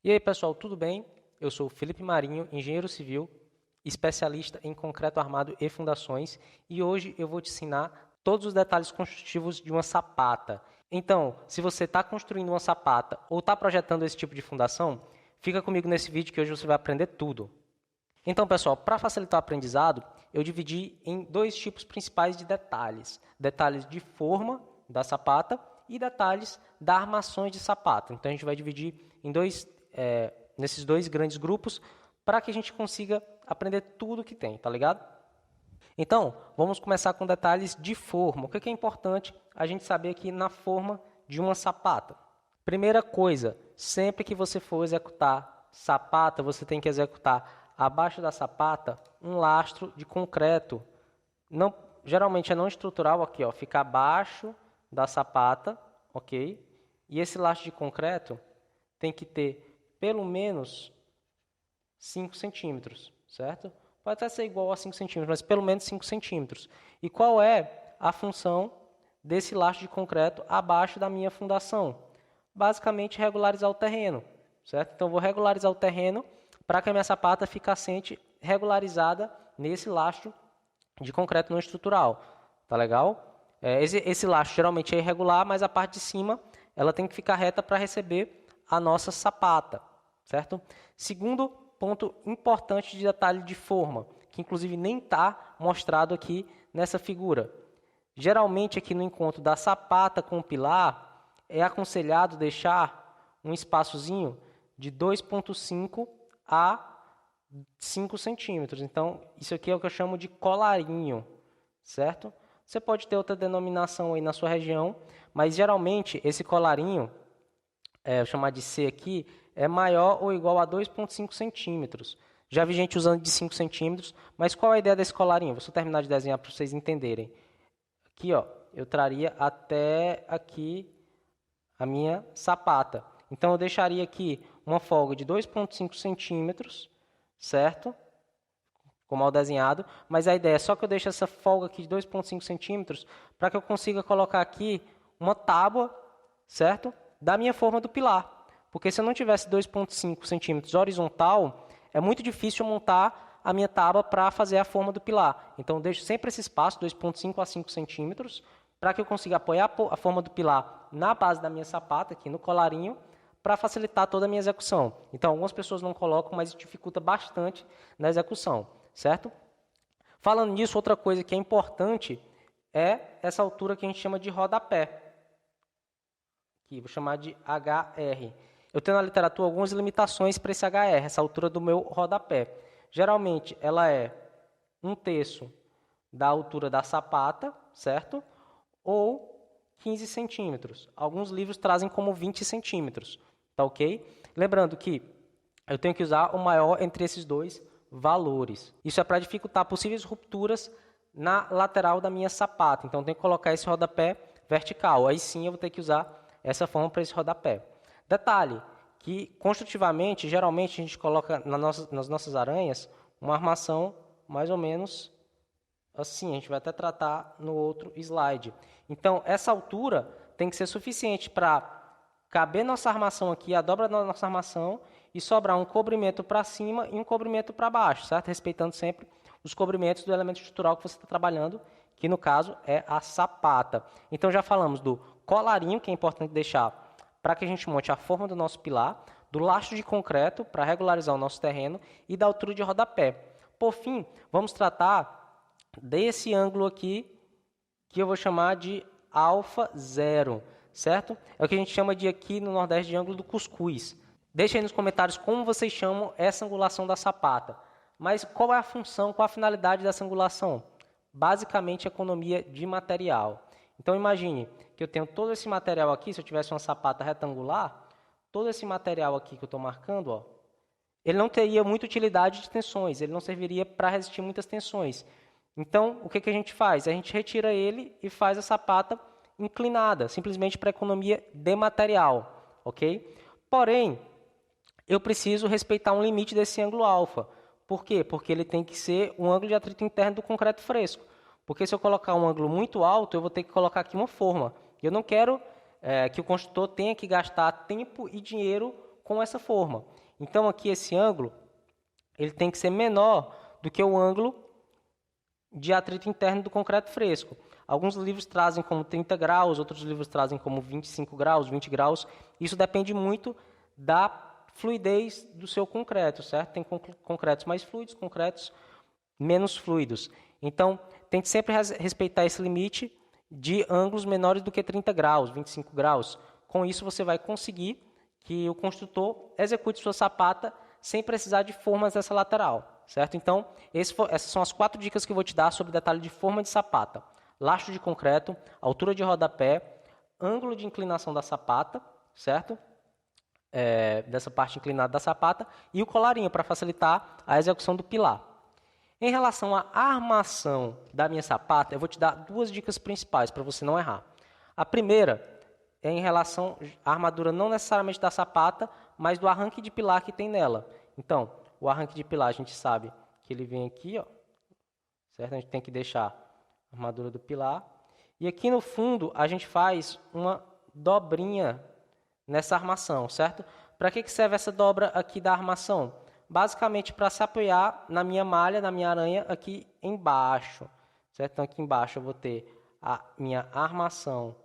E aí, pessoal, tudo bem? Eu sou o Felipe Marinho, engenheiro civil, especialista em concreto armado e fundações, e hoje eu vou te ensinar todos os detalhes construtivos de uma sapata. Então, se você está construindo uma sapata ou está projetando esse tipo de fundação, fica comigo nesse vídeo que hoje você vai aprender tudo. Então, pessoal, para facilitar o aprendizado, eu dividi em dois tipos principais de detalhes. Detalhes de forma da sapata e detalhes da armações de sapata. Então, a gente vai dividir em nesses dois grandes grupos para que a gente consiga aprender tudo que tem, tá ligado? Então, vamos começar com detalhes de forma. O que é importante a gente saber aqui na forma de uma sapata? Primeira coisa, sempre que você for executar sapata, você tem que executar abaixo da sapata um lastro de concreto. Não, geralmente é não estrutural aqui, ó, fica abaixo da sapata, ok? E esse lastro de concreto tem que ter pelo menos 5 centímetros, certo? Pode até ser igual a 5 centímetros, mas pelo menos 5 centímetros. E qual é a função desse lastro de concreto abaixo da minha fundação? Basicamente, regularizar o terreno, certo? Então, vou regularizar o terreno para que a minha sapata fique assente regularizada nesse lastro de concreto não estrutural. Tá legal? Esse lastro geralmente é irregular, mas a parte de cima ela tem que ficar reta para receber a nossa sapata, certo? Segundo ponto importante de detalhe de forma, que inclusive nem está mostrado aqui nessa figura. Geralmente aqui no encontro da sapata com o pilar, é aconselhado deixar um espaçozinho de 2,5 a 5 centímetros. Então, isso aqui é o que eu chamo de colarinho, certo? Você pode ter outra denominação aí na sua região, mas geralmente esse colarinho, vou chamar de C aqui, é maior ou igual a 2,5 centímetros. Já vi gente usando de 5 centímetros, mas qual é a ideia desse colarinho? Vou só terminar de desenhar para vocês entenderem. Aqui, ó, eu traria até aqui a minha sapata. Então, eu deixaria aqui uma folga de 2,5 centímetros, certo? Com mal desenhado, mas a ideia é só que eu deixe essa folga aqui de 2,5 centímetros para que eu consiga colocar aqui uma tábua, certo? Da minha forma do pilar. Porque se eu não tivesse 2,5 centímetros horizontal, é muito difícil montar a minha tábua para fazer a forma do pilar. Então, eu deixo sempre esse espaço, 2,5 a 5 centímetros, para que eu consiga apoiar a forma do pilar na base da minha sapata, aqui no colarinho, para facilitar toda a minha execução. Então, algumas pessoas não colocam, mas dificulta bastante na execução, certo? Falando nisso, outra coisa que é importante é essa altura que a gente chama de rodapé. Aqui, vou chamar de HR. Eu tenho na literatura algumas limitações para esse HR, essa altura do meu rodapé. Geralmente, ela é 1/3 da altura da sapata, certo? Ou 15 centímetros. Alguns livros trazem como 20 centímetros, tá ok? Lembrando que eu tenho que usar o maior entre esses dois valores. Isso é para dificultar possíveis rupturas na lateral da minha sapata. Então, eu tenho que colocar esse rodapé vertical. Aí sim eu vou ter que usar essa forma para esse rodapé. Detalhe, que construtivamente, geralmente a gente coloca nas nossas aranhas uma armação mais ou menos assim, a gente vai até tratar no outro slide. Então, essa altura tem que ser suficiente para caber nossa armação aqui, a dobra da nossa armação, e sobrar um cobrimento para cima e um cobrimento para baixo, certo? Respeitando sempre os cobrimentos do elemento estrutural que você está trabalhando, que no caso é a sapata. Então, já falamos do colarinho, que é importante deixar para que a gente monte a forma do nosso pilar, do lastro de concreto para regularizar o nosso terreno e da altura de rodapé. Por fim, vamos tratar desse ângulo aqui, que eu vou chamar de alfa 0, certo? É o que a gente chama de aqui no Nordeste de ângulo do cuscuz. Deixe aí nos comentários como vocês chamam essa angulação da sapata. Mas qual é a função, qual a finalidade dessa angulação? Basicamente, economia de material. Então, imagine que eu tenho todo esse material aqui, se eu tivesse uma sapata retangular, todo esse material aqui que eu estou marcando, ó, ele não teria muita utilidade de tensões, ele não serviria para resistir muitas tensões. Então, o que a gente faz? A gente retira ele e faz a sapata inclinada, simplesmente para economia de material, ok? Porém, eu preciso respeitar um limite desse ângulo alfa. Por quê? Porque ele tem que ser um ângulo de atrito interno do concreto fresco. Porque se eu colocar um ângulo muito alto, eu vou ter que colocar aqui uma forma. Eu não quero que o construtor tenha que gastar tempo e dinheiro com essa forma. Então, aqui esse ângulo ele tem que ser menor do que o ângulo de atrito interno do concreto fresco. Alguns livros trazem como 30 graus, outros livros trazem como 25 graus, 20 graus. Isso depende muito da fluidez do seu concreto, certo? Tem concretos mais fluidos, concretos menos fluidos. Então, tente sempre respeitar esse limite de ângulos menores do que 30 graus, 25 graus. Com isso, você vai conseguir que o construtor execute sua sapata sem precisar de formas dessa lateral, certo? Então, essas são as 4 dicas que eu vou te dar sobre detalhe de forma de sapata. Lastro de concreto, altura de rodapé, ângulo de inclinação da sapata, certo? Dessa parte inclinada da sapata, e o colarinho para facilitar a execução do pilar. Em relação à armação da minha sapata, eu vou te dar 2 dicas principais para você não errar. A primeira é em relação à armadura não necessariamente da sapata, mas do arranque de pilar que tem nela. Então, o arranque de pilar a gente sabe que ele vem aqui, ó, certo? A gente tem que deixar a armadura do pilar. E aqui no fundo a gente faz uma dobrinha nessa armação, certo? Para que serve essa dobra aqui da armação? Basicamente para se apoiar na minha malha, na minha aranha aqui embaixo, certo? Então aqui embaixo eu vou ter a minha armação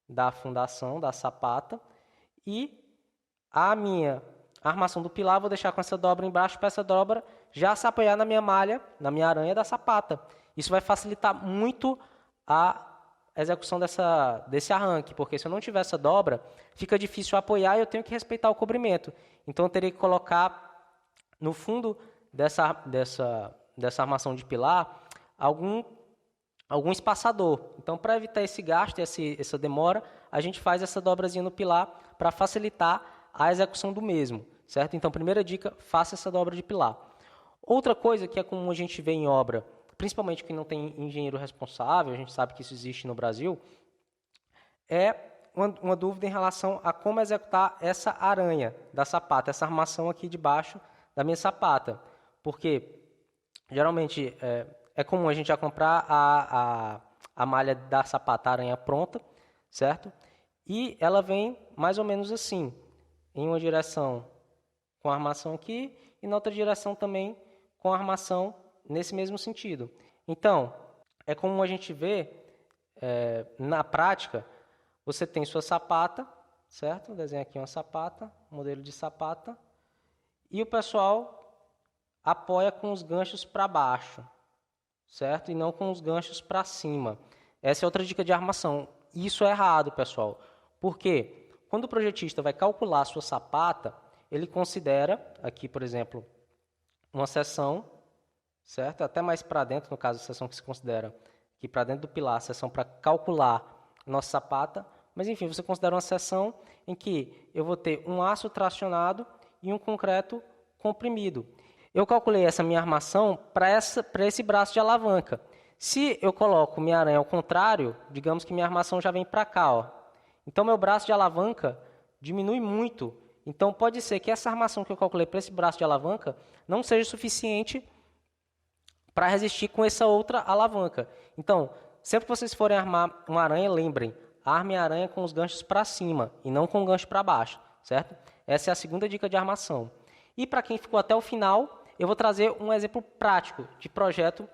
da fundação, da sapata, e a minha armação do pilar vou deixar com essa dobra embaixo para essa dobra já se apoiar na minha malha, na minha aranha da sapata. Isso vai facilitar muito a execução desse arranque, porque se eu não tiver essa dobra, fica difícil apoiar e eu tenho que respeitar o cobrimento. Então eu teria que colocar no fundo dessa armação de pilar algum espaçador. Então, para evitar esse gasto, essa demora, a gente faz essa dobrazinha no pilar para facilitar a execução do mesmo, certo? Então, primeira dica, faça essa dobra de pilar. Outra coisa que é comum a gente ver em obra, principalmente que não tem engenheiro responsável, a gente sabe que isso existe no Brasil, é uma dúvida em relação a como executar essa aranha da sapata, essa armação aqui de baixo da minha sapata. Porque, geralmente, é comum a gente já comprar a malha da sapata, a aranha pronta, certo? E ela vem mais ou menos assim, em uma direção com a armação aqui e na outra direção também com a armação nesse mesmo sentido. Então, é comum a gente ver, na prática, você tem sua sapata, certo? Desenha aqui uma sapata, modelo de sapata, e o pessoal apoia com os ganchos para baixo, certo? E não com os ganchos para cima. Essa é outra dica de armação. Isso é errado, pessoal. Por quê? Quando o projetista vai calcular a sua sapata, ele considera, aqui, por exemplo, uma seção, certo? Até mais para dentro, no caso, a seção que se considera aqui para dentro do pilar, a seção para calcular a nossa sapata. Mas, enfim, você considera uma seção em que eu vou ter um aço tracionado e um concreto comprimido. Eu calculei essa minha armação para esse braço de alavanca. Se eu coloco minha aranha ao contrário, digamos que minha armação já vem para cá, ó. Então, meu braço de alavanca diminui muito. Então, pode ser que essa armação que eu calculei para esse braço de alavanca não seja suficiente para resistir com essa outra alavanca. Então, sempre que vocês forem armar uma aranha, lembrem, arme a aranha com os ganchos para cima e não com o gancho para baixo, certo? Essa é a segunda dica de armação. E para quem ficou até o final, eu vou trazer um exemplo prático de projeto,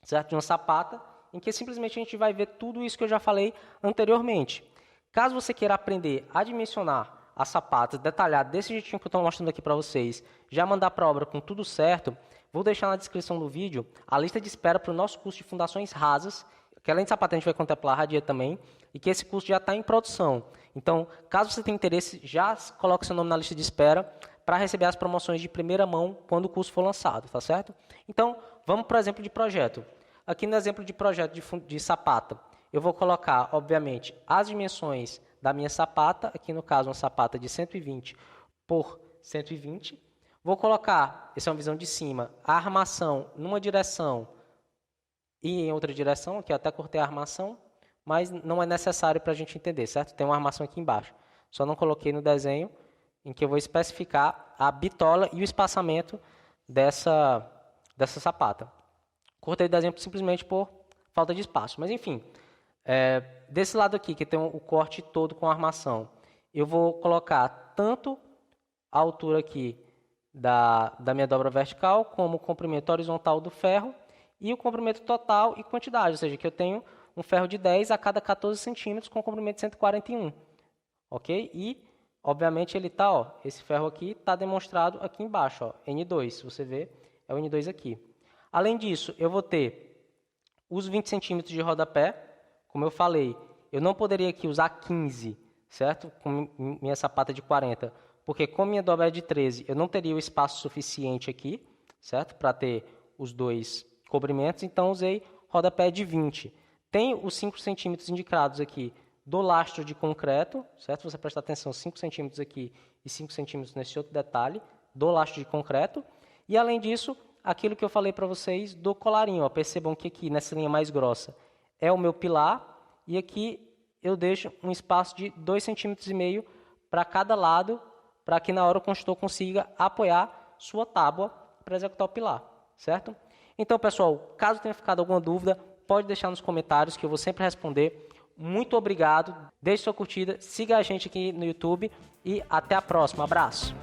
certo? De uma sapata, em que simplesmente a gente vai ver tudo isso que eu já falei anteriormente. Caso você queira aprender a dimensionar as sapatas detalhado desse jeitinho que eu estou mostrando aqui para vocês, já mandar para a obra com tudo certo, vou deixar na descrição do vídeo a lista de espera para o nosso curso de fundações rasas, que além de sapata a gente vai contemplar a radia também, e que esse curso já está em produção. Então, caso você tenha interesse, já coloque seu nome na lista de espera para receber as promoções de primeira mão quando o curso for lançado, tá certo? Então, vamos para o exemplo de projeto. Aqui no exemplo de projeto de sapata, eu vou colocar, obviamente, as dimensões da minha sapata, aqui no caso uma sapata de 120 por 120. Vou colocar, essa é uma visão de cima, a armação numa direção e em outra direção, aqui eu até cortei a armação, mas não é necessário para a gente entender, certo? Tem uma armação aqui embaixo. Só não coloquei no desenho, em que eu vou especificar a bitola e o espaçamento dessa sapata. Cortei o desenho simplesmente por falta de espaço. Mas, enfim, desse lado aqui, que tem o corte todo com a armação, eu vou colocar tanto a altura aqui da minha dobra vertical, como o comprimento horizontal do ferro e o comprimento total e quantidade, ou seja, que eu tenho um ferro de 10 a cada 14 centímetros com comprimento de 141, ok? E, obviamente, ele está, ó, esse ferro aqui está demonstrado aqui embaixo, ó, N2, se você ver, é o N2 aqui. Além disso, eu vou ter os 20 centímetros de rodapé, como eu falei, eu não poderia aqui usar 15, certo? Com minha sapata de 40, porque como minha dobra é de 13, eu não teria o espaço suficiente aqui, certo? Para ter os dois cobrimentos, então usei rodapé de 20. Tem os 5 centímetros indicados aqui do lastro de concreto, certo? Você prestar atenção, 5 centímetros aqui e 5 centímetros nesse outro detalhe, do lastro de concreto. E além disso, aquilo que eu falei para vocês do colarinho, ó, percebam que aqui nessa linha mais grossa é o meu pilar, e aqui eu deixo um espaço de 2,5 centímetros para cada lado, para que na hora o construtor consiga apoiar sua tábua para executar o pilar, certo? Então, pessoal, caso tenha ficado alguma dúvida, pode deixar nos comentários que eu vou sempre responder. Muito obrigado, deixe sua curtida, siga a gente aqui no YouTube e até a próxima. Abraço!